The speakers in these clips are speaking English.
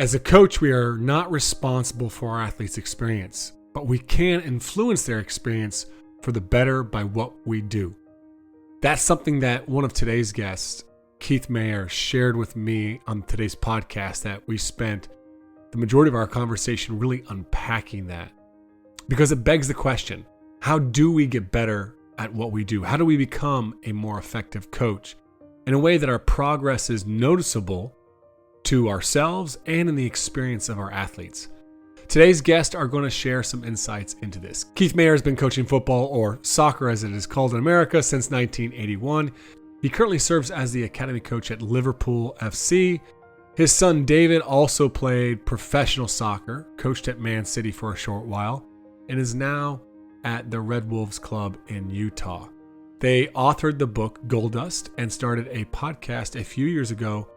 As a coach, we are not responsible for our athletes' experience, but we can influence their experience for the better by what we do. That's something that one of today's guests, Keith Mayer, shared with me on today's podcast, that we spent the majority of our conversation really unpacking that. Because it begs the question, how do we get better at what we do? How do we become a more effective coach in a way that our progress is noticeable to ourselves and in the experience of our athletes? Today's guests are going to share some insights into this. Keith Mayer has been coaching football, or soccer as it is called in America, since 1981. He currently serves as the academy coach at Liverpool FC. His son David also played professional soccer, coached at Man City for a short while, and is now at the Red Wolves Club in Utah. They authored the book Gold Dust and started a podcast a few years ago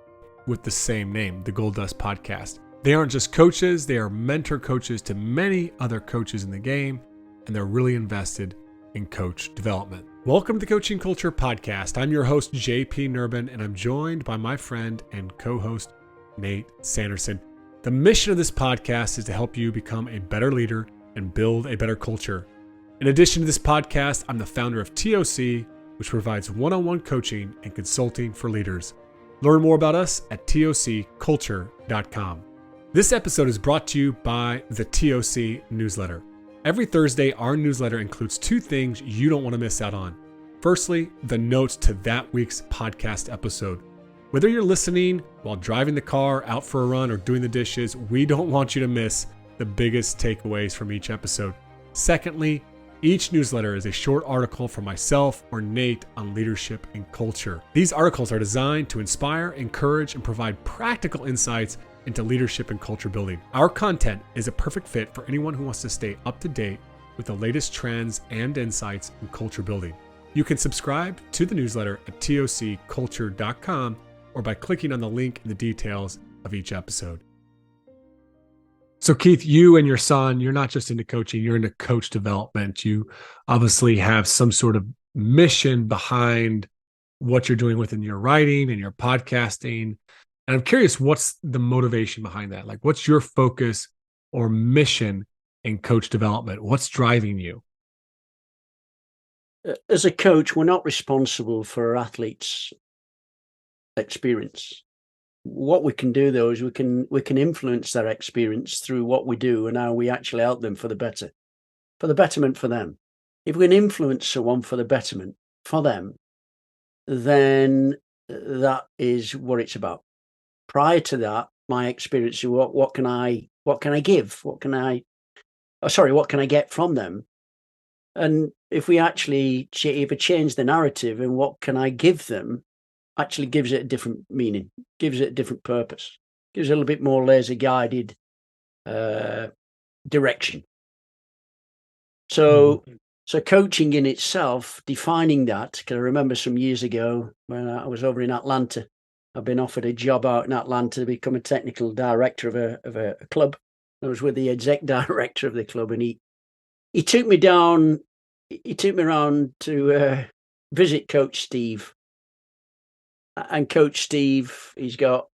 with the same name, the Gold Dust Podcast. They aren't just coaches, they are mentor coaches to many other coaches in the game, and they're really invested in coach development. Welcome to the Coaching Culture Podcast. I'm your host, JP Nurbin, and I'm joined by my friend and co-host, Nate Sanderson. The mission of this podcast is to help you become a better leader and build a better culture. In addition to this podcast, I'm the founder of TOC, which provides one-on-one coaching and consulting for leaders. Learn more about us at tocculture.com. This episode is brought to you by the TOC newsletter. Every Thursday, our newsletter includes two things you don't want to miss out on. Firstly, the notes to that week's podcast episode. Whether you're listening while driving the car, out for a run, or doing the dishes, we don't want you to miss the biggest takeaways from each episode. Secondly, each newsletter is a short article from myself or Nate on leadership and culture. These articles are designed to inspire, encourage, and provide practical insights into leadership and culture building. Our content is a perfect fit for anyone who wants to stay up to date with the latest trends and insights in culture building. You can subscribe to the newsletter at tocculture.com or by clicking on the link in the details of each episode. So Keith, you and your son, you're not just into coaching, you're into coach development. You obviously have some sort of mission behind what you're doing within your writing and your podcasting. And I'm curious, what's the motivation behind that? Like, what's your focus or mission in coach development? What's driving you? As a coach, we're not responsible for our athletes' experience. What we can do, though, is we can influence their experience through what we do and how we actually help them for the betterment for them. If we can influence someone for the betterment for them, then that is what it's about. Prior to that, my experience of what can I give? What can I get from them? And if we actually change the narrative and what can I give them, actually gives it a different meaning, gives it a different purpose, gives it a little bit more laser-guided direction. So coaching in itself, defining that, because I remember some years ago when I was over in Atlanta, I've been offered a job out in Atlanta to become a technical director of a club. I was with the exec director of the club, and he took me down. He took me around to visit Coach Steve. And Coach Steve, he's got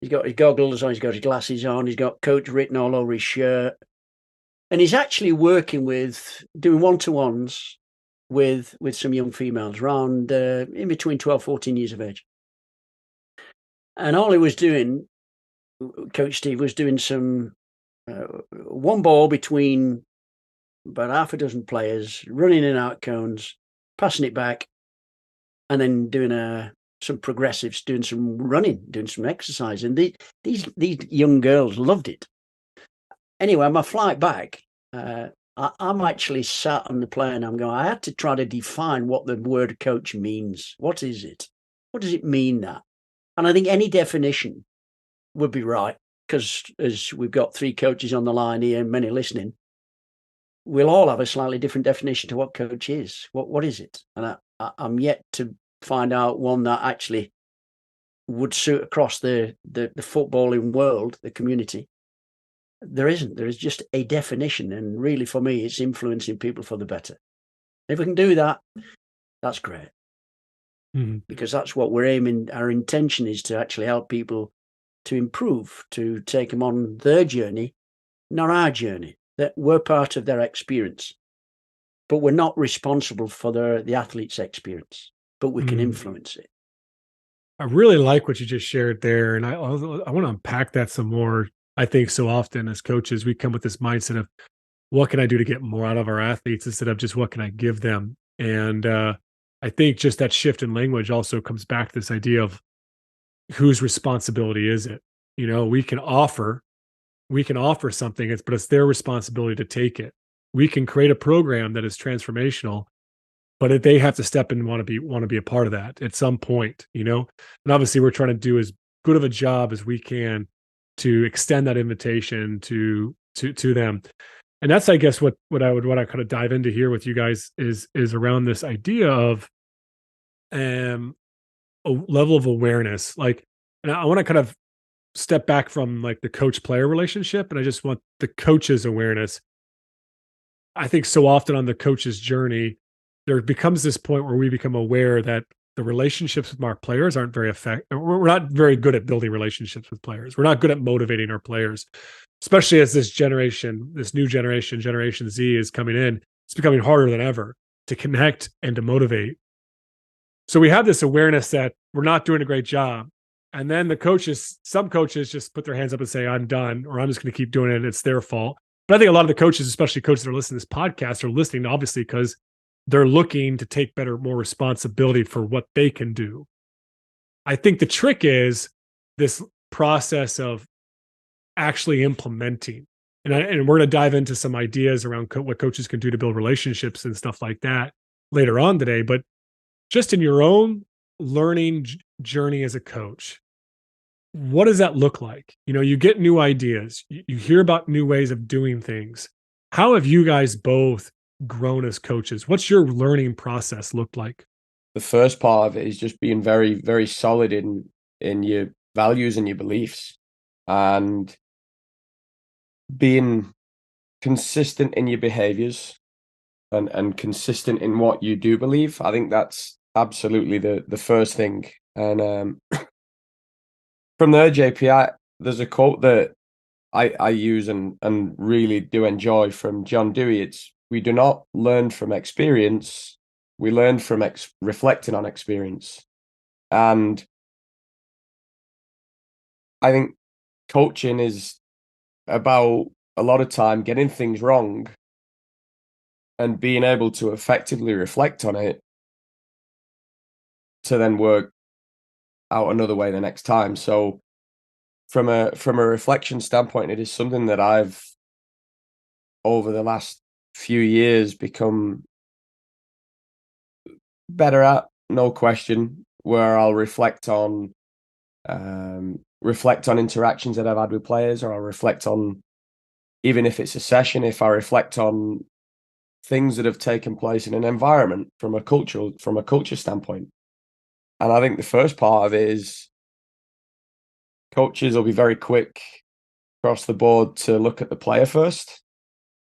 his goggles on, he's got his glasses on, he's got coach written all over his shirt. And he's actually doing one-to-ones with some young females around in between 12, 14 years of age. And all he was doing, Coach Steve, was doing some one ball between about half a dozen players, running in and out cones, passing it back, and then doing some progressives, doing some running, doing some exercise. And these young girls loved it. Anyway, my flight back, I'm actually sat on the plane. I had to try to define what the word coach means. What is it? What does it mean, that? And I think any definition would be right, because as we've got three coaches on the line here and many listening, we'll all have a slightly different definition to what coach is. What is it? And I'm yet to find out one that actually would suit across the footballing world, the community. There isn't. There is just a definition, and really for me, it's influencing people for the better. If we can do that, that's great. Because that's what we're aiming. Our intention is to actually help people to improve, to take them on their journey, not our journey. That we're part of their experience, but we're not responsible for the athlete's experience, but we can influence it. I really like what you just shared there, and I want to unpack that some more. I think so often as coaches, we come with this mindset of what can I do to get more out of our athletes instead of just what can I give them. And I think just that shift in language also comes back to this idea of whose responsibility is it? You know, we can offer something, but it's their responsibility to take it. We can create a program that is transformational, but they have to step in and want to be a part of that at some point, you know. And obviously, we're trying to do as good of a job as we can to extend that invitation to them. And that's, I guess, what I kind of dive into here with you guys is around this idea of a level of awareness. Like, and I want to kind of step back from like the coach player relationship, and I just want the coach's awareness. I think so often on the coach's journey, there becomes this point where we become aware that the relationships with our players aren't very effective. We're not very good at building relationships with players. We're not good at motivating our players, especially as this generation, this new generation, Generation Z, is coming in. It's becoming harder than ever to connect and to motivate. So we have this awareness that we're not doing a great job. And then some coaches just put their hands up and say, I'm done, or I'm just going to keep doing it. And it's their fault. But I think a lot of the coaches, especially coaches that are listening to this podcast, are listening obviously because they're looking to take more responsibility for what they can do. I think the trick is this process of actually implementing. And we're going to dive into some ideas around what coaches can do to build relationships and stuff like that later on today. But just in your own learning journey as a coach, what does that look like? You know, you get new ideas, you hear about new ways of doing things. How have you guys both grown as coaches? What's your learning process looked like? The first part of it is just being very, very solid in your values and your beliefs, and being consistent in your behaviors and consistent in what you do believe. I think that's absolutely the first thing. And from there, JP, there's a quote that I use and really do enjoy from John Dewey. It's, we do not learn from experience, we learn from reflecting on experience. And I think coaching is about a lot of time getting things wrong and being able to effectively reflect on it to then work out another way the next time. So from a reflection standpoint, it is something that I've over the last few years become better at, no question, where I'll reflect on interactions that I've had with players, or I'll reflect on, even if it's a session, if I reflect on things that have taken place in an environment from a culture standpoint. And I think the first part of it is coaches will be very quick across the board to look at the player first,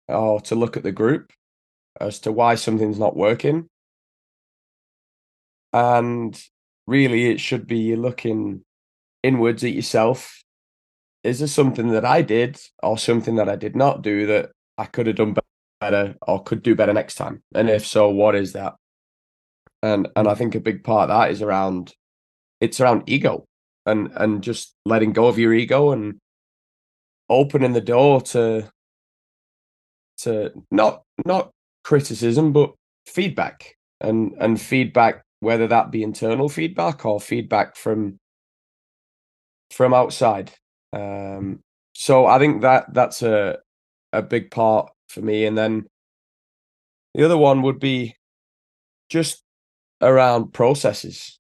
or to look at the group as to why something's not working. And really, it should be you looking inwards at yourself. Is there something that I did or something that I did not do that I could have done better or could do better next time? And if so, what is that? And I think a big part of that is around ego and just letting go of your ego and opening the door to not criticism, but feedback and feedback, whether that be internal feedback or feedback from outside. So I think that's a big part for me. And then the other one would be just around processes.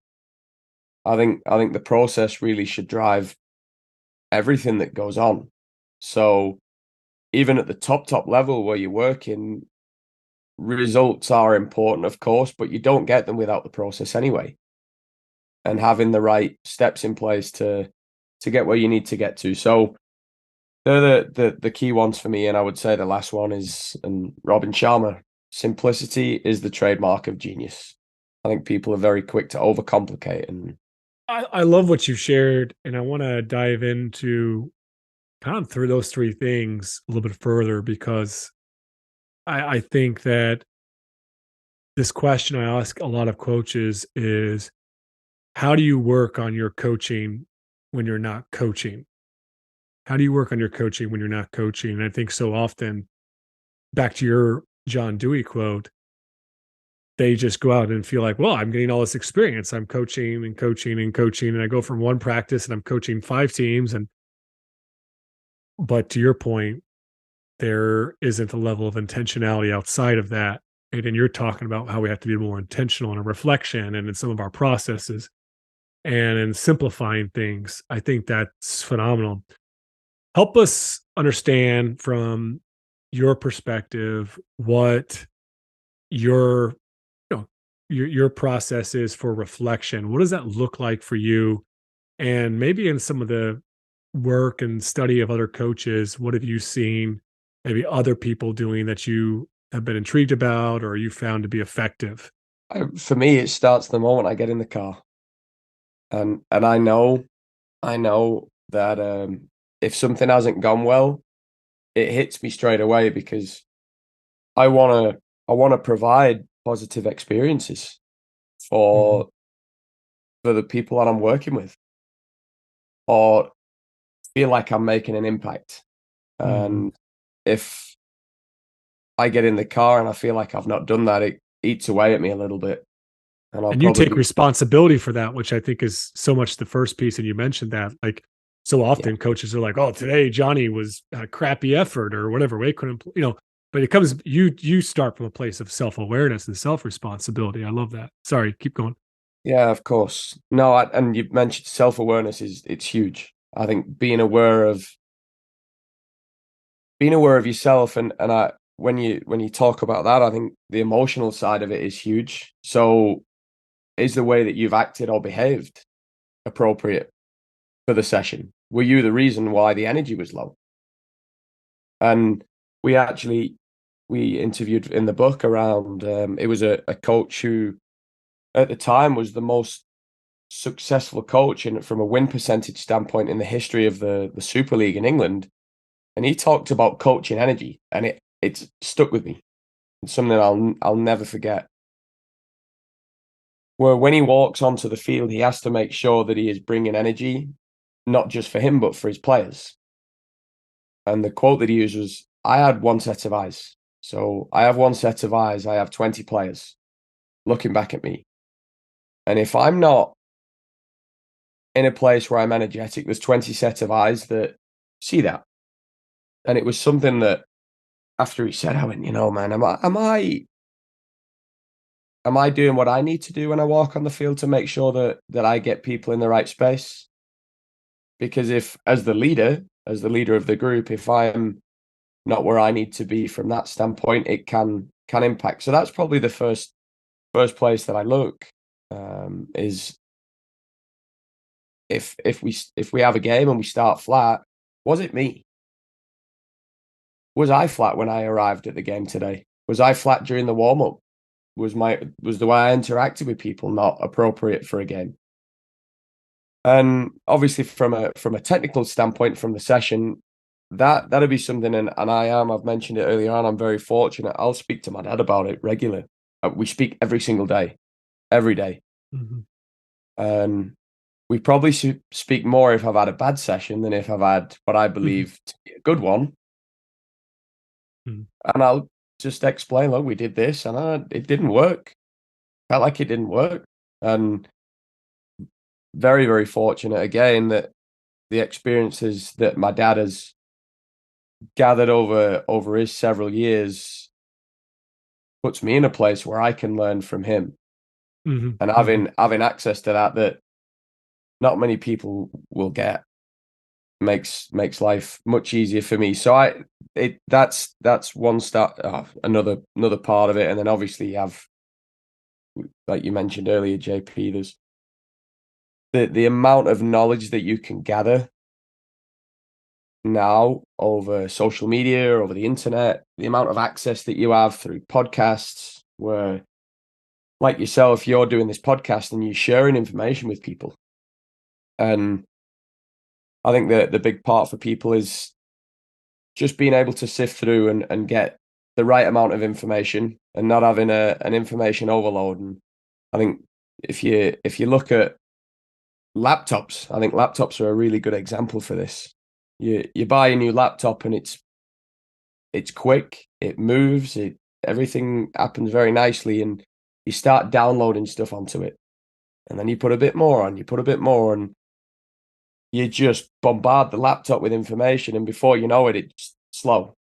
I think the process really should drive everything that goes on. So even at the top level where you're working, results are important, of course, but you don't get them without the process anyway. And having the right steps in place to get where you need to get to. So they're the key ones for me. And I would say the last one is, and Robin Sharma, simplicity is the trademark of genius. I think people are very quick to overcomplicate. And I love what you shared, and I want to dive into kind of through those three things a little bit further because I think that this question I ask a lot of coaches is how do you work on your coaching when you're not coaching? How do you work on your coaching when you're not coaching? And I think so often, back to your John Dewey quote, they just go out and feel like, well, I'm getting all this experience. I'm coaching and coaching and coaching. And I go from one practice and I'm coaching 5 teams. But to your point, there isn't a level of intentionality outside of that. And you're talking about how we have to be more intentional in a reflection and in some of our processes and in simplifying things. I think that's phenomenal. Help us understand from your perspective what your your process is for reflection. What does that look like for you? And maybe in some of the work and study of other coaches, what have you seen maybe other people doing that you have been intrigued about or you found to be effective? For me, it starts the moment I get in the car, and I know that if something hasn't gone well, it hits me straight away because I wanna provide positive experiences Mhm. for the people that I'm working with, or feel like I'm making an impact. Mhm. And if I get in the car and I feel like I've not done that, it eats away at me a little bit, and I'll And you take probably responsibility for that, which I think is so much the first piece, and you mentioned that, like, so yeah, often coaches are like, "Oh, today Johnny was a crappy effort," or whatever, we couldn't pl but it comes you start from a place of self-awareness and self-responsibility. I love that. Sorry, keep going. yeah, of course. No, and you mentioned self-awareness it's huge. I think being aware of yourself and I when you talk about that, I think the emotional side of it is huge. So, is the way that you've acted or behaved appropriate for the session? Were you the reason why the energy was low? And we actually we interviewed in the book around it was a coach who at the time was the most successful coach in from a win percentage standpoint in the history of the Super League in England. And he talked about coaching energy, and it's stuck with me. It's something I'll never forget. Where when he walks onto the field, he has to make sure that he is bringing energy, not just for him, but for his players. And the quote that he used was, "I had one set of eyes. So I have one set of eyes. I have 20 players looking back at me. And if I'm not in a place where I'm energetic, there's 20 sets of eyes that see that." And it was something that after he said, I went, man, am I doing what I need to do when I walk on the field to make sure that I get people in the right space? Because if as the leader of the group, if I'm not where I need to be from that standpoint, it can impact. So that's probably the first place that I look, is if we have a game and we start flat, was it me? Was I flat when I arrived at the game today? Was I flat during the warm up? Was the way I interacted with people not appropriate for a game? And obviously, from a technical standpoint, from the session, that'd be something. And I've mentioned it earlier on. I'm very fortunate. I'll speak to my dad about it regularly. We speak every single day, every day, Mhm. and we probably should speak more if I've had a bad session than if I've had what I Mhm. believe to be a good one. Mhm. And I'll just explain, look, we did this, and it didn't work. Felt like it didn't work, and very, very fortunate again that the experiences that my dad has gathered over his several years puts me in a place where I can learn from him, Mhm. and Mhm. having access to that not many people will get makes life much easier for me. So that's one start, another part of it, and then obviously you have, like you mentioned earlier, JP. There's the amount of knowledge that you can gather now over social media, over the internet, the amount of access that you have through podcasts, where, like yourself, you're doing this podcast and you're sharing information with people. And I think the big part for people is just being able to sift through and get the right amount of information and not having an information overload. And I think if you look at laptops, I think laptops are a really good example for this. You buy a new laptop and it's quick, it moves, everything happens very nicely, and you start downloading stuff onto it. And then you put a bit more on, you put a bit more, and you just bombard the laptop with information, and before you know it, it's slow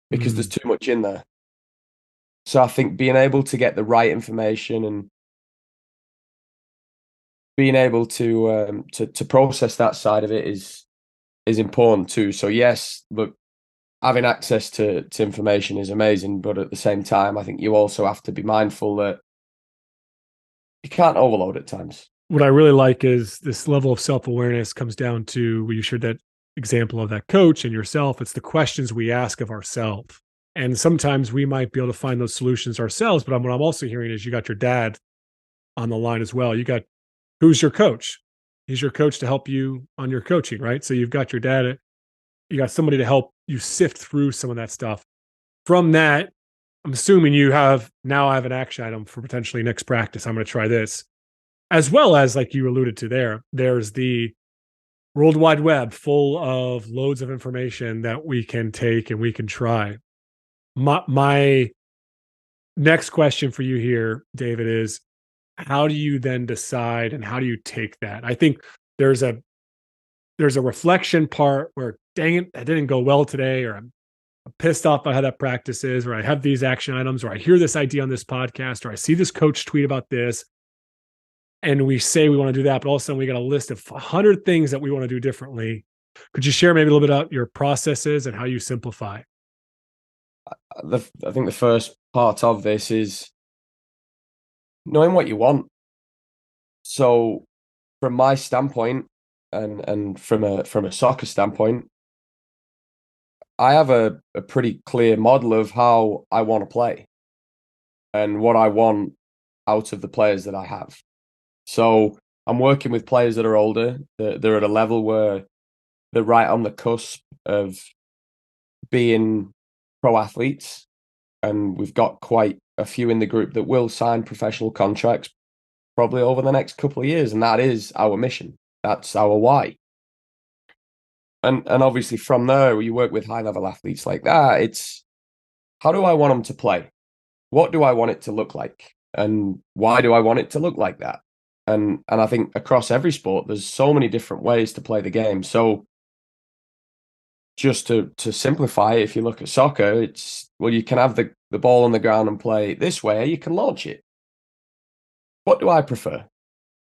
because there's too much in there. So I think being able to get the right information and being able to process that side of it is important too. So yes, look, having access to information is amazing, but at the same time, I think you also have to be mindful that you can't overload at times. What I really like is this level of self-awareness comes down to, you shared that example of that coach and yourself. It's the questions we ask of ourselves. And sometimes we might be able to find those solutions ourselves. But what I'm also hearing is you got your dad on the line as well. Who's your coach? He's your coach to help you on your coaching, right? So you've got your dad, you got somebody to help you sift through some of that stuff. From that, I'm assuming I have an action item for potentially next practice. I'm going to try this. As well as, like you alluded to there's the World Wide Web full of loads of information that we can take and we can try. My next question for you here, David, is how do you then decide and how do you take that? I think there's a reflection part where, dang it, that didn't go well today, or I'm pissed off about how that practice is, or I have these action items, or I hear this idea on this podcast, or I see this coach tweet about this. And we say we want to do that, but all of a sudden we got a list of 100 things that we want to do differently. Could you share maybe a little bit about your processes and how you simplify? I think the first part of this is knowing what you want. So from my standpoint and from a soccer standpoint, I have a pretty clear model of how I want to play and what I want out of the players that I have. So I'm working with players that are older. They're at a level where they're right on the cusp of being pro athletes. And we've got quite a few in the group that will sign professional contracts probably over the next couple of years. And that is our mission. That's our why. And obviously from there, you work with high level athletes like that. It's how do I want them to play? What do I want it to look like? And why do I want it to look like that? And I think across every sport, there's so many different ways to play the game. So just to simplify, if you look at soccer, it's, well, you can have the ball on the ground and play it this way, you can launch it. What do I prefer?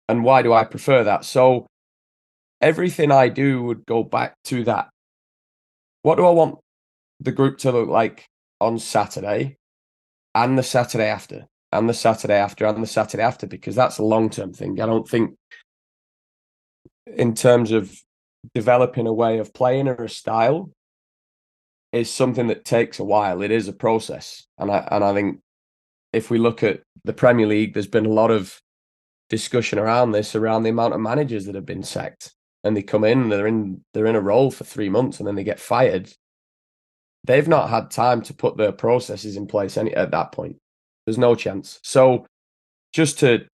And why do I prefer that? So everything I do would go back to that. What do I want the group to look like on Saturday and the Saturday after? And the Saturday after, and the Saturday after, because that's a long-term thing. I don't think in terms of developing a way of playing or a style is something that takes a while. It is a process. And I think if we look at the Premier League, there's been a lot of discussion around this, around the amount of managers that have been sacked. And they come in, they're in a role for 3 months and then they get fired. They've not had time to put their processes in place at that point. There's no chance. So just to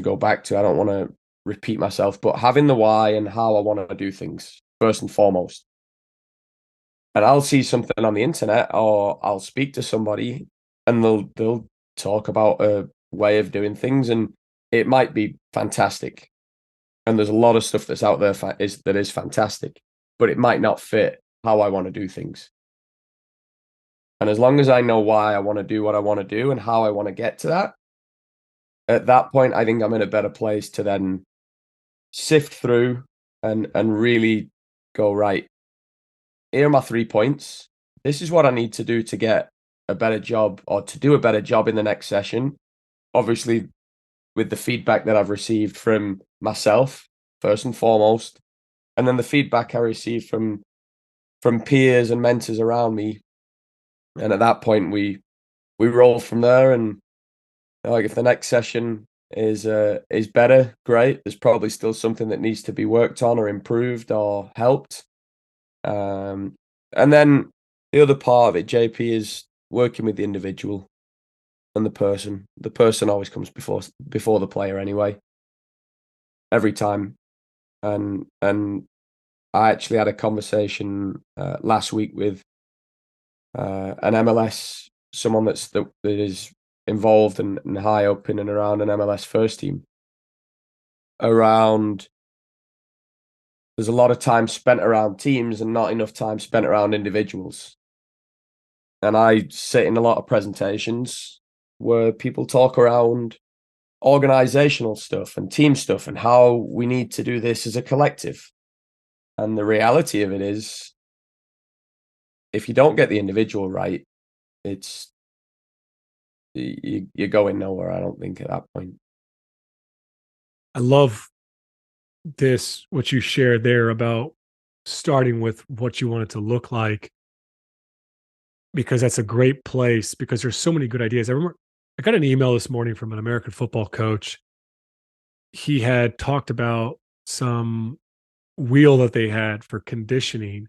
go back to, I don't want to repeat myself, but having the why and how I want to do things first and foremost. And I'll see something on the internet or I'll speak to somebody and they'll talk about a way of doing things and it might be fantastic. And there's a lot of stuff that's out there that is fantastic, but it might not fit how I want to do things. And as long as I know why I want to do what I want to do and how I want to get to that, at that point, I think I'm in a better place to then sift through and really go, right, here are my 3 points. This is what I need to do to get a better job or to do a better job in the next session. Obviously, with the feedback that I've received from myself, first and foremost, and then the feedback I receive from peers and mentors around me. And at that point, we roll from there. And like if the next session is better. Great. There's probably still something that needs to be worked on or improved or helped. And then the other part of it, JP, is working with the individual and the person. The person always comes before the player anyway. Every time. And I actually had a conversation last week with an MLS, someone that is involved and high up in and around an MLS first team. There's a lot of time spent around teams and not enough time spent around individuals. And I sit in a lot of presentations where people talk around organizational stuff and team stuff and how we need to do this as a collective. And the reality of it is, if you don't get the individual right, you're going nowhere, I don't think, at that point. I love what you shared there about starting with what you want it to look like, because that's a great place, because there's so many good ideas. I remember I got an email this morning from an American football coach. He had talked about some wheel that they had for conditioning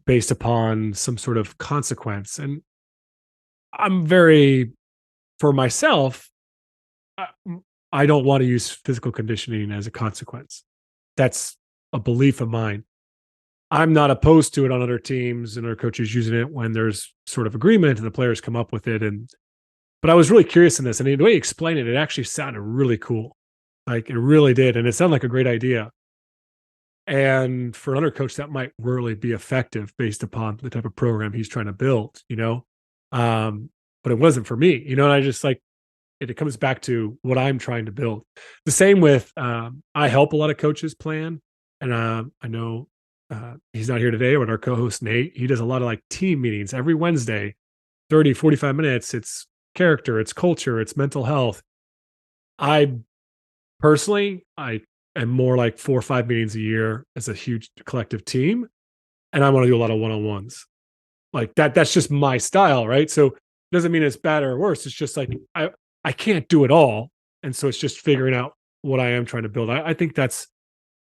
based upon some sort of consequence. And I'm for myself, I, I don't want to use physical conditioning as a consequence. That's a belief of mine. I'm not opposed to it on other teams and other coaches using it when there's sort of agreement and the players come up with it. But I was really curious in this, and the way he explained it, it actually sounded really cool. Like, it really did, and it sounded like a great idea. And for another coach, that might really be effective based upon the type of program he's trying to build, but it wasn't for me, and I just like it comes back to what I'm trying to build. The same with, I help a lot of coaches plan, and I know he's not here today, but our co-host Nate, he does a lot of like team meetings every Wednesday, 30, 45 minutes. It's character, it's culture, it's mental health. I personally, I am more like 4 or 5 meetings a year as a huge collective team, and I want to do a lot of one-on-ones. Like that's just my style, right? So it doesn't mean it's bad or worse. It's just like I can't do it all, and so it's just figuring out what I am trying to build. I think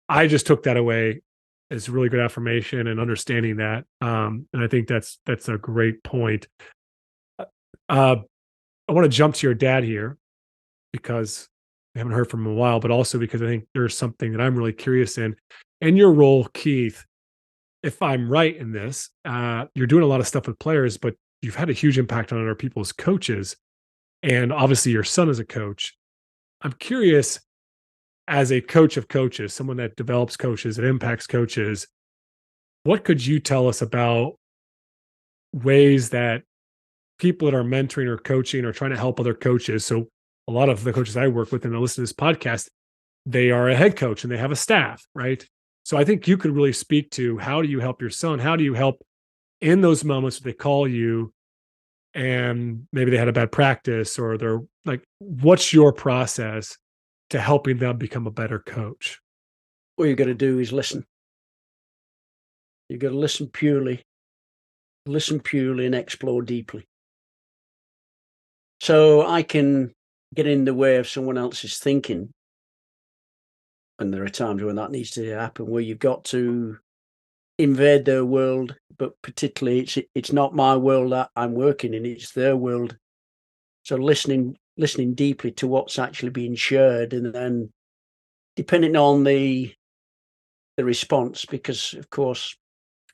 I just took that away as really good affirmation and understanding that, and I think that's a great point. Uh, I want to jump to your dad here because we haven't heard from him in a while, but also because I think there's something that I'm really curious in. In your role, Keith, if I'm right in this, you're doing a lot of stuff with players, but you've had a huge impact on other people's coaches. And obviously, your son is a coach. I'm curious, as a coach of coaches, someone that develops coaches, that impacts coaches, what could you tell us about ways that people that are mentoring or coaching or trying to help other coaches? So, a lot of the coaches I work with and I listen to this podcast, they are a head coach and they have a staff, right? So I think you could really speak to, how do you help your son? How do you help in those moments where they call you and maybe they had a bad practice, or they're like, what's your process to helping them become a better coach? All you got to do is listen. You got to listen purely and explore deeply. So I can get in the way of someone else's thinking. And there are times when that needs to happen, where you've got to invade their world, but particularly it's not my world that I'm working in, it's their world. So listening deeply to what's actually being shared, and then depending on the response, because of course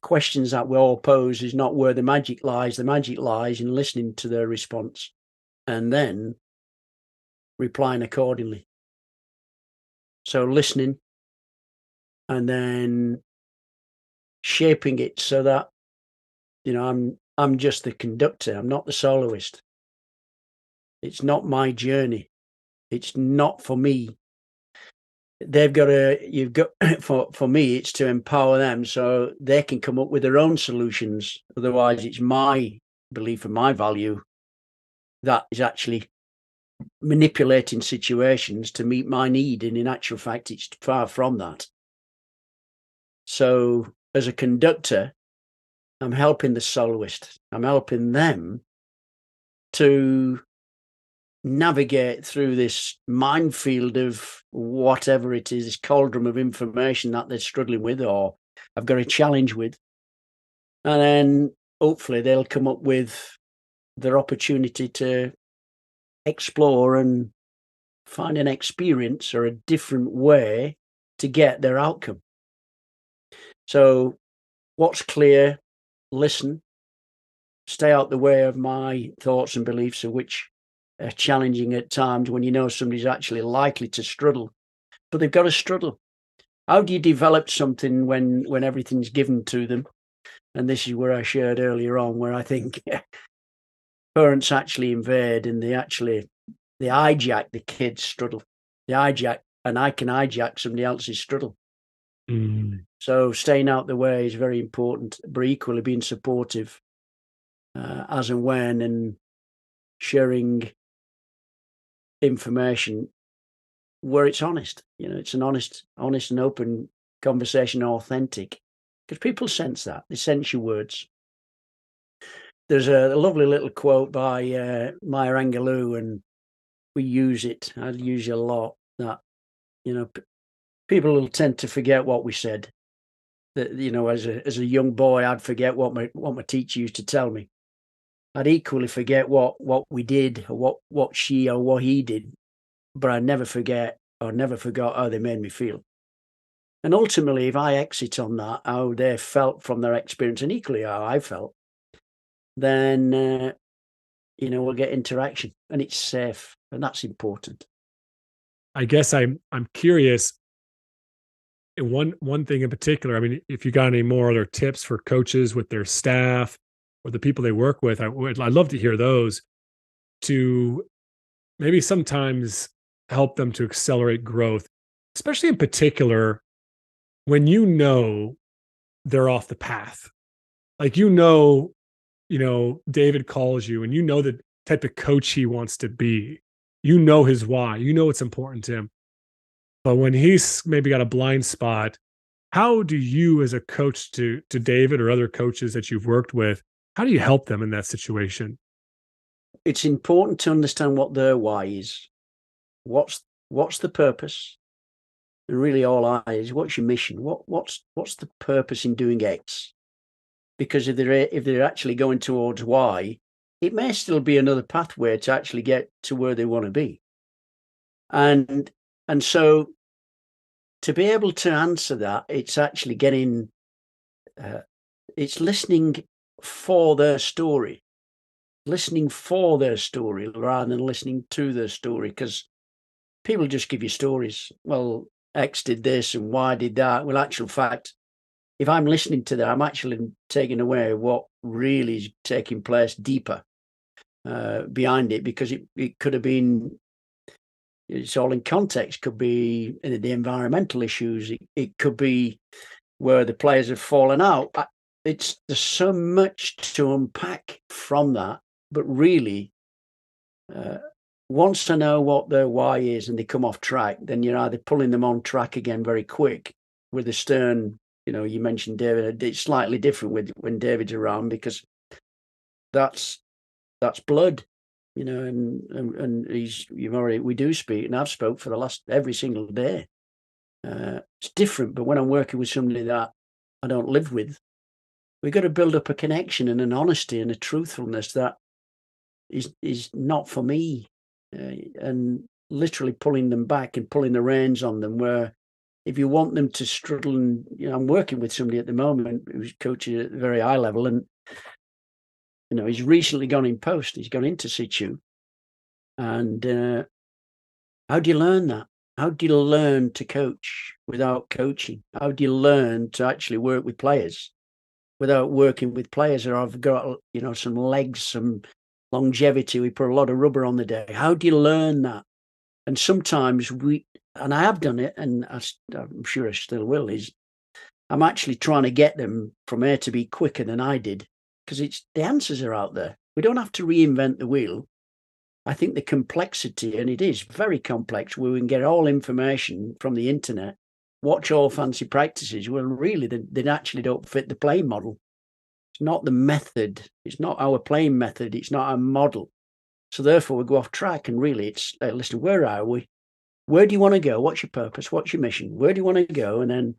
questions that we all pose is not where the magic lies. The magic lies in listening to their response and then replying accordingly. So listening and then shaping it so that, I'm just the conductor. I'm not the soloist. It's not my journey. It's not for me. You've got for me, it's to empower them so they can come up with their own solutions. Otherwise, it's my belief and my value that is actually manipulating situations to meet my need. And in actual fact, it's far from that. So as a conductor, I'm helping the soloist. I'm helping them to navigate through this minefield of whatever it is, this cauldron of information that they're struggling with or I've got a challenge with. And then hopefully they'll come up with their opportunity to explore and find an experience or a different way to get their outcome. So what's clear, listen, stay out the way of my thoughts and beliefs, of which are challenging at times when you know somebody's actually likely to struggle, but they've got to struggle. How do you develop something when everything's given to them? And this is where I shared earlier on, where I think parents actually invade and they hijack the kids' struggle. They hijack, and I can hijack somebody else's struggle. So staying out the way is very important, but equally being supportive as and when, and sharing information where it's honest. It's an honest and open conversation, authentic, because people sense that. They sense your words. There's a lovely little quote by Maya Angelou, and we use it. I use it a lot. That people will tend to forget what we said. That as a young boy, I'd forget what my teacher used to tell me. I'd equally forget what we did, or what she or what he did, but I never forget or never forgot how they made me feel. And ultimately, if I exit on that, how they felt from their experience, and equally how I felt, then we'll get interaction, and it's safe, and that's important. I guess I'm curious. One thing in particular, I mean, if you got any more other tips for coaches with their staff or the people they work with, I'd love to hear those, to maybe sometimes help them to accelerate growth, especially in particular when they're off the path. Like, David calls you and the type of coach he wants to be. His why, what's important to him. But when he's maybe got a blind spot, how do you, as a coach to David or other coaches that you've worked with, how do you help them in that situation? It's important to understand what their why is. What's the purpose? And really all I is, what's your mission? What's the purpose in doing X? Because if they're actually going towards Y, it may still be another pathway to actually get to where they want to be. And so to be able to answer that, it's actually it's listening for their story, rather than listening to their story, because people just give you stories. Well, X did this and Y did that. Well, actual fact, if I'm listening to that, I'm actually taking away what really is taking place deeper behind it, because it could have been, it's all in context. Could be the environmental issues. It could be where the players have fallen out. There's so much to unpack from that. But really, once I know what their why is and they come off track, then you're either pulling them on track again very quick with the stern. You mentioned David. It's slightly different when David's around, because that's blood. And we do speak, and I've spoke for the last every single day. It's different, but when I'm working with somebody that I don't live with, we've got to build up a connection and an honesty and a truthfulness that is not for me, and literally pulling them back and pulling the reins on them. Where if you want them to struggle, and I'm working with somebody at the moment who's coaching at a very high level, and he's recently gone in post. He's gone into situ. And how do you learn that? How do you learn to coach without coaching? How do you learn to actually work with players without working with players? Or I've got, some legs, some longevity. We put a lot of rubber on the day. How do you learn that? And sometimes and I have done it, and I'm sure I still will, I'm actually trying to get them from A to B quicker than I did, because the answers are out there. We don't have to reinvent the wheel. I think the complexity, and it is very complex, where we can get all information from the internet, watch all fancy practices. Well, really, they actually don't fit the playing model. It's not the method. It's not our playing method. It's not our model. So therefore we go off track, and really it's, listen, where are we? Where do you want to go? What's your purpose? What's your mission? Where do you want to go? And then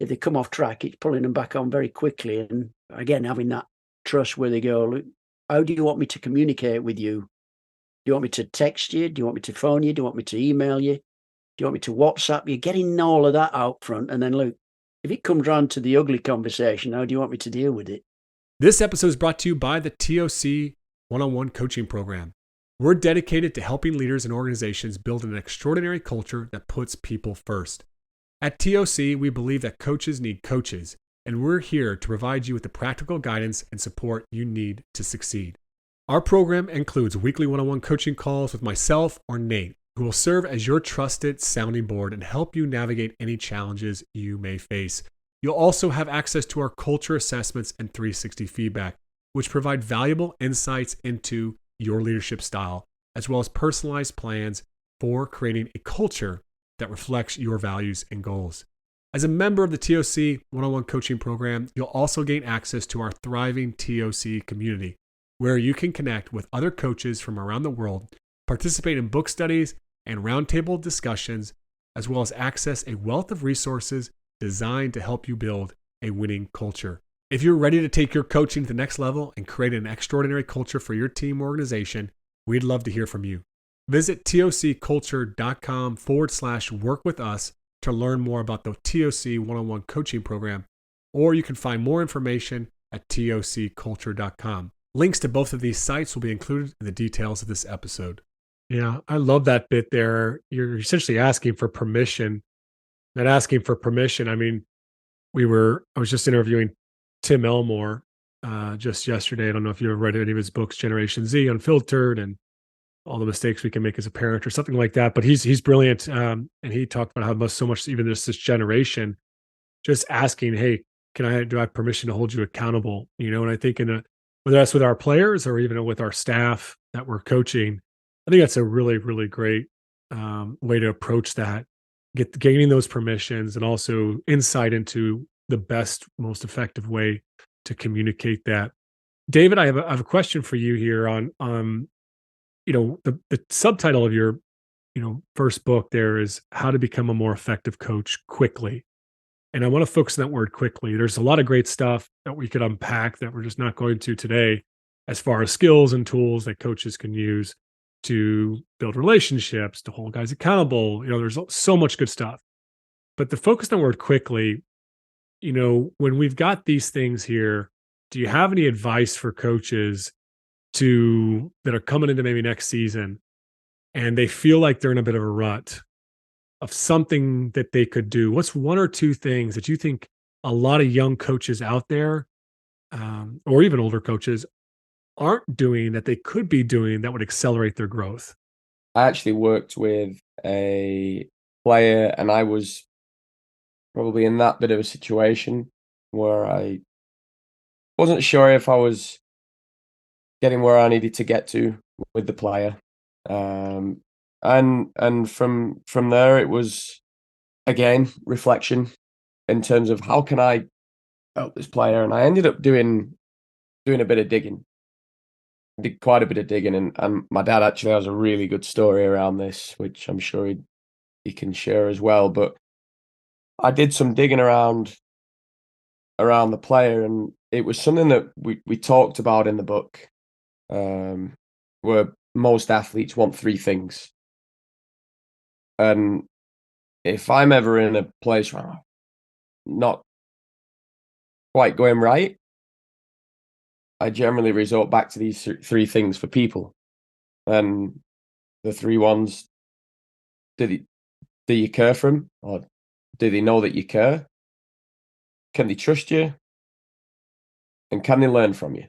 if they come off track, it's pulling them back on very quickly. And again, having that trust where they go, look, how do you want me to communicate with you? Do you want me to text you? Do you want me to phone you? Do you want me to email you? Do you want me to WhatsApp you? Getting all of that out front. And then look, if it comes round to the ugly conversation, how do you want me to deal with it? This episode is brought to you by the TOC One-on-One Coaching Program. We're dedicated to helping leaders and organizations build an extraordinary culture that puts people first. At TOC, we believe that coaches need coaches, and we're here to provide you with the practical guidance and support you need to succeed. Our program includes weekly one-on-one coaching calls with myself or Nate, who will serve as your trusted sounding board and help you navigate any challenges you may face. You'll also have access to our culture assessments and 360 feedback, which provide valuable insights into your leadership style, as well as personalized plans for creating a culture that reflects your values and goals. As a member of the TOC One-on-One Coaching Program, you'll also gain access to our thriving TOC community, where you can connect with other coaches from around the world, participate in book studies and roundtable discussions, as well as access a wealth of resources designed to help you build a winning culture. If you're ready to take your coaching to the next level and create an extraordinary culture for your team or organization, we'd love to hear from you. Visit tocculture.com/work with us to learn more about the TOC One-on-One Coaching Program, or you can find more information at tocculture.com. Links to both of these sites will be included in the details of this episode. Yeah, I love that bit there. You're essentially asking for permission. Not asking for permission. I mean, I was just interviewing Tim Elmore just yesterday. I don't know if you ever read any of his books, Generation Z Unfiltered, and all the mistakes we can make as a parent or something like that. But he's brilliant. And he talked about how so much, even this generation, just asking, hey, do I have permission to hold you accountable? And I think whether that's with our players or even with our staff that we're coaching, I think that's a really, really great way to approach that. Gaining those permissions and also insight into the best, most effective way to communicate that. David, I have a question for you here on the subtitle of your first book there is How to Become a More Effective Coach Quickly. And I want to focus on that word quickly. There's a lot of great stuff that we could unpack that we're just not going to today, as far as skills and tools that coaches can use to build relationships, to hold guys accountable. There's so much good stuff. But the focus on the word quickly, when we've got these things here, do you have any advice for coaches that are coming into maybe next season and they feel like they're in a bit of a rut of something that they could do? What's one or two things that you think a lot of young coaches out there, or even older coaches, aren't doing that they could be doing that would accelerate their growth? I actually worked with a player, and I was probably in that bit of a situation where I wasn't sure if I was getting where I needed to get to with the player. And from there, it was, again, reflection in terms of how can I help this player. And I ended up doing a bit of digging. Did quite a bit of digging, and my dad actually has a really good story around this, which I'm sure he can share as well. But I did some digging around the player, and it was something that we talked about in the book, where most athletes want three things. And if I'm ever in a place where I'm not quite going right, I generally resort back to these three things for people. And the three ones: do you care for them? Or do they know that you care? Can they trust you? And can they learn from you?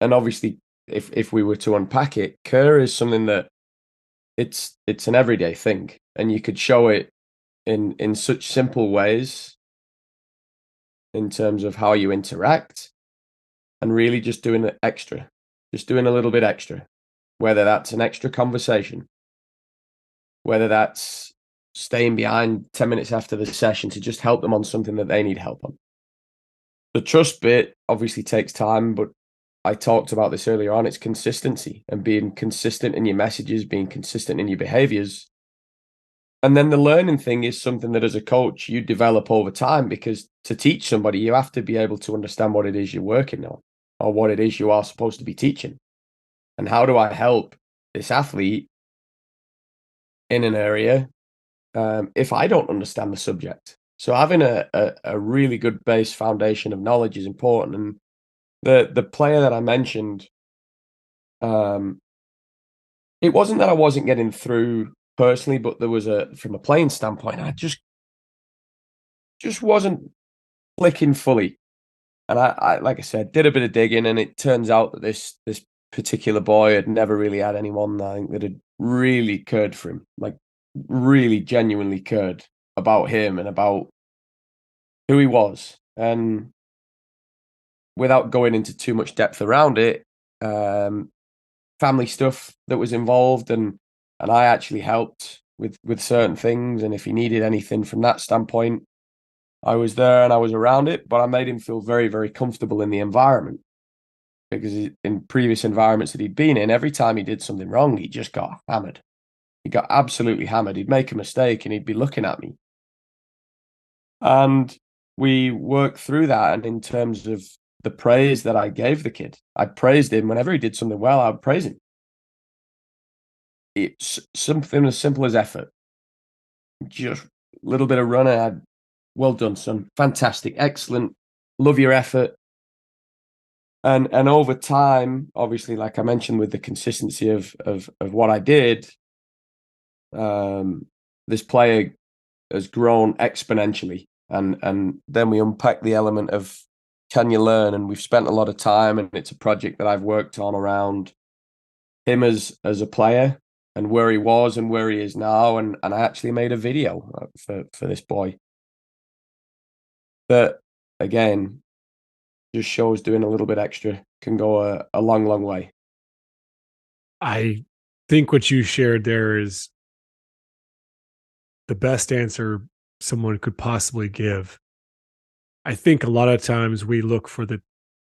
And obviously, if we were to unpack it, care is something that it's an everyday thing, and you could show it in such simple ways in terms of how you interact, and really just doing it extra, just doing a little bit extra, whether that's an extra conversation, whether that's staying behind 10 minutes after the session to just help them on something that they need help on. The trust bit obviously takes time, but I talked about this earlier on. It's consistency and being consistent in your messages, being consistent in your behaviors. And then the learning thing is something that as a coach, you develop over time, because to teach somebody, you have to be able to understand what it is you're working on or what it is you are supposed to be teaching. And how do I help this athlete in an area if I don't understand the subject? So having a really good base foundation of knowledge is important. And the player that I mentioned, it wasn't that I wasn't getting through personally, but there was from a playing standpoint, I just wasn't clicking fully. And I like I said, did a bit of digging, and it turns out that this particular boy had never really had anyone, I think, that had really cared for him, like really genuinely cared about him and about who he was. And without going into too much depth around it, family stuff that was involved, and I actually helped with certain things. And if he needed anything from that standpoint, I was there and I was around it. But I made him feel very, very comfortable in the environment, because in previous environments that he'd been in, every time he did something wrong, he just got hammered. He got absolutely hammered. He'd make a mistake and he'd be looking at me. And we worked through that. And in terms of the praise that I gave the kid, I praised him whenever he did something well. I would praise him. It's something as simple as effort. Just a little bit of running. Well done, son. Fantastic. Excellent. Love your effort. And over time, obviously, like I mentioned, with the consistency of what I did, this player has grown exponentially. And then we unpack the element of, can you learn? And we've spent a lot of time, and it's a project that I've worked on around him as a player and where he was and where he is now. And I actually made a video for this boy that, again, just shows doing a little bit extra can go a long, long way. I think what you shared there is the best answer someone could possibly give. I think a lot of times we look for the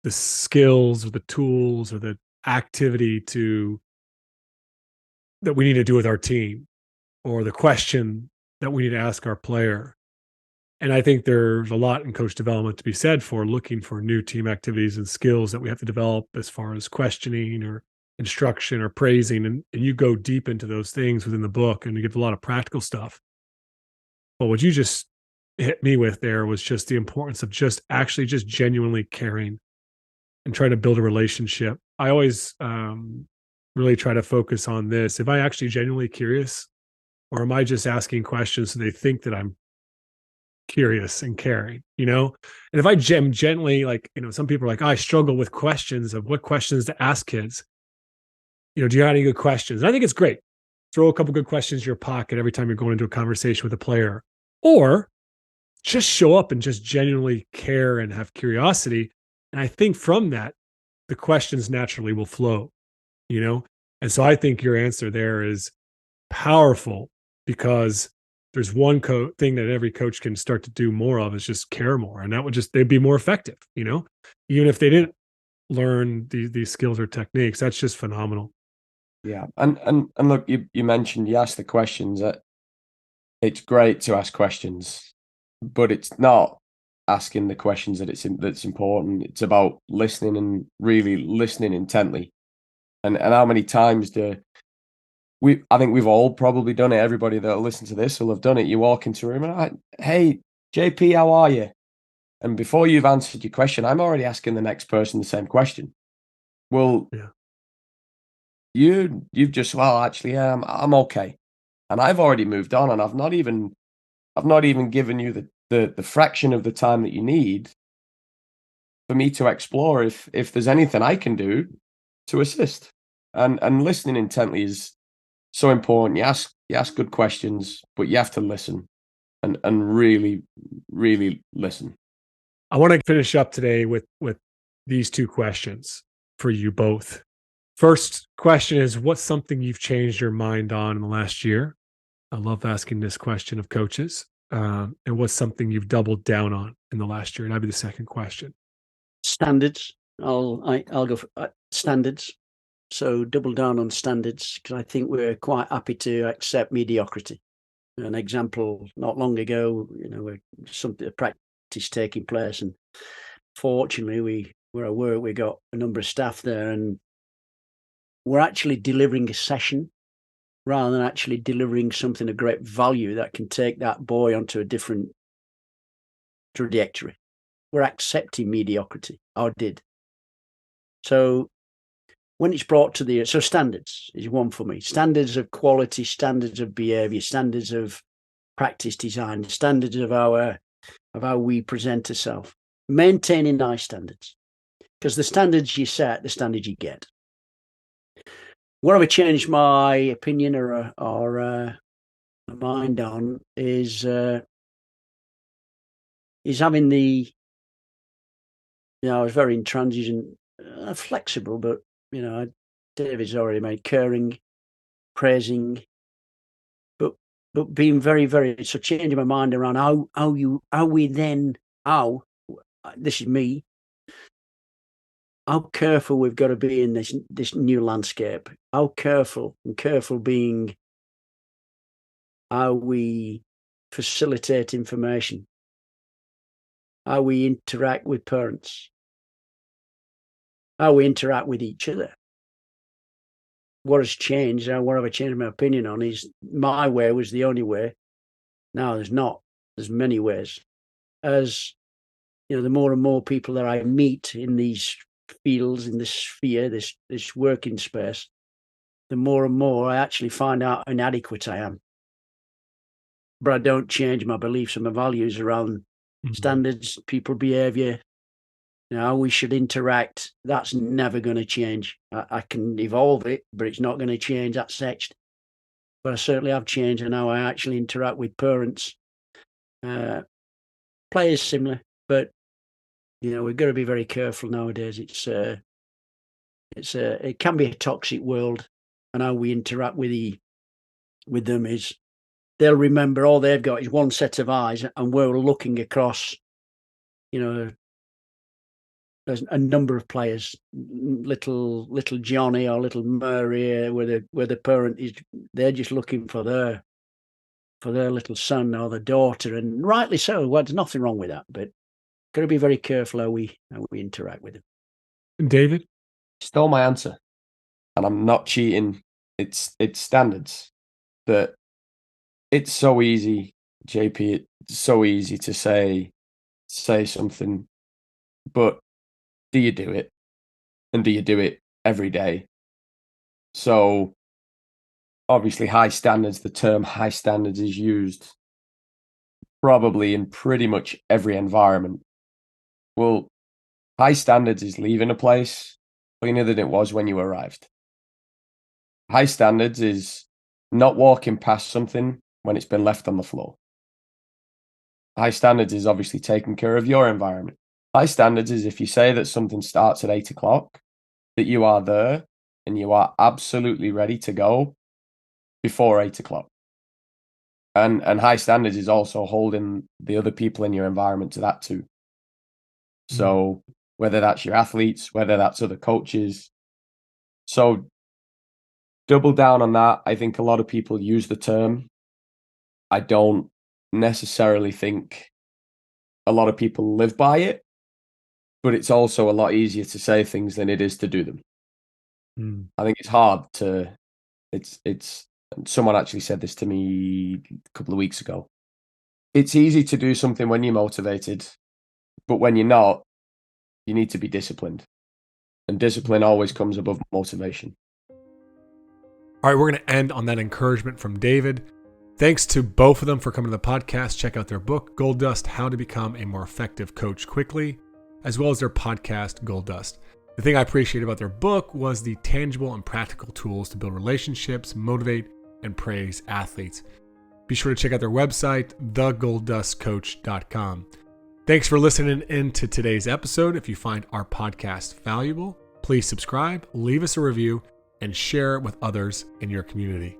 skills or the tools or the activity that we need to do with our team, or the question that we need to ask our player. And I think there's a lot in coach development to be said for looking for new team activities and skills that we have to develop, as far as questioning or instruction or praising. And you go deep into those things within the book, and you give a lot of practical stuff. But what you just hit me with there was just the importance of just genuinely caring and trying to build a relationship. I always really try to focus on this. Am I actually genuinely curious, or am I just asking questions so they think that I'm curious and caring, And if I gently, like, some people are like, oh, I struggle with questions of what questions to ask kids. Do you have any good questions? And I think it's great. Throw a couple good questions in your pocket every time you're going into a conversation with a player, or just show up and just genuinely care and have curiosity. And I think from that, the questions naturally will flow, And so I think your answer there is powerful, because there's one thing that every coach can start to do more of, is just care more. And that would they'd be more effective, even if they didn't learn these skills or techniques. That's just phenomenal. Yeah. And look, you mentioned, you asked the questions. It's great to ask questions, but it's not asking the questions that's important. It's about listening, and really listening intently. And how many times I think we've all probably done it. Everybody that'll listen to this will have done it. You walk into a room and hey, JP, how are you? And before you've answered your question, I'm already asking the next person the same question. Well, yeah. You've just, well, actually, yeah, I'm okay. And I've already moved on, and I've not even given you the fraction of the time that you need for me to explore if there's anything I can do to assist. And listening intently is so important. You ask good questions, but you have to listen and really, really listen. I want to finish up today with these two questions for you both. First question is, what's something you've changed your mind on in the last year? I love asking this question of coaches. And what's something you've doubled down on in the last year? And that'd be the second question. Standards. I'll go for standards. So double down on standards, because I think we're quite happy to accept mediocrity. An example, not long ago, where a practice taking place, and fortunately, where I work, we got a number of staff there, and we're actually delivering a session rather than actually delivering something of great value that can take that boy onto a different trajectory. We're accepting mediocrity. I did. So when it's brought to so standards is one for me. Standards of quality, standards of behaviour, standards of practice design, standards of how we present ourselves. Maintaining high standards. Because the standards you set, the standards you get. What have I changed my opinion or my mind on is having the, I was very intransigent, flexible, but David's already made caring, praising, but being very, very, so changing my mind around this is me, how careful we've got to be in this new landscape. How careful being how we facilitate information, how we interact with parents, how we interact with each other. What has changed, what have I changed my opinion on, is my way was the only way. Now there's not. There's many ways. As the more and more people that I meet in these fields, in this sphere, this working space, the more and more I actually find out how inadequate I am. But I don't change my beliefs and my values around standards, people behaviour, how we should interact. That's never going to change. I can evolve it, but it's not going to change. That's etched. But I certainly have changed in how I actually interact with parents. Players similar, but we've got to be very careful nowadays. It can be a toxic world, and how we interact with them is they'll remember all they've got is one set of eyes, and we're looking across, there's a number of players, little Johnny or little Murray, where the parent is, they're just looking for their little son or their daughter, and rightly so. Well, there's nothing wrong with that, but got to be very careful how we interact with them. David? Stole my answer, and I'm not cheating. It's standards. That it's so easy, JP. It's so easy to say something, but do you do it? And do you do it every day? So obviously, high standards. The term high standards is used probably in pretty much every environment. Well, high standards is leaving a place cleaner than it was when you arrived. High standards is not walking past something when it's been left on the floor. High standards is obviously taking care of your environment. High standards is if you say that something starts at 8 o'clock, that you are there and you are absolutely ready to go before 8 o'clock. And high standards is also holding the other people in your environment to that too. So whether that's your athletes, whether that's other coaches. So double down on that. I think a lot of people use the term. I don't necessarily think a lot of people live by it, but it's also a lot easier to say things than it is to do them. I think it's hard to, someone actually said this to me a couple of weeks ago. It's easy to do something when you're motivated, but when you're not, you need to be disciplined. And discipline always comes above motivation. All right, we're going to end on that encouragement from David. Thanks to both of them for coming to the podcast. Check out their book, Gold Dust, How to Become a More Effective Coach Quickly, as well as their podcast, Gold Dust. The thing I appreciate about their book was the tangible and practical tools to build relationships, motivate, and praise athletes. Be sure to check out their website, thegolddustcoach.com. Thanks for listening in to today's episode. If you find our podcast valuable, please subscribe, leave us a review, and share it with others in your community.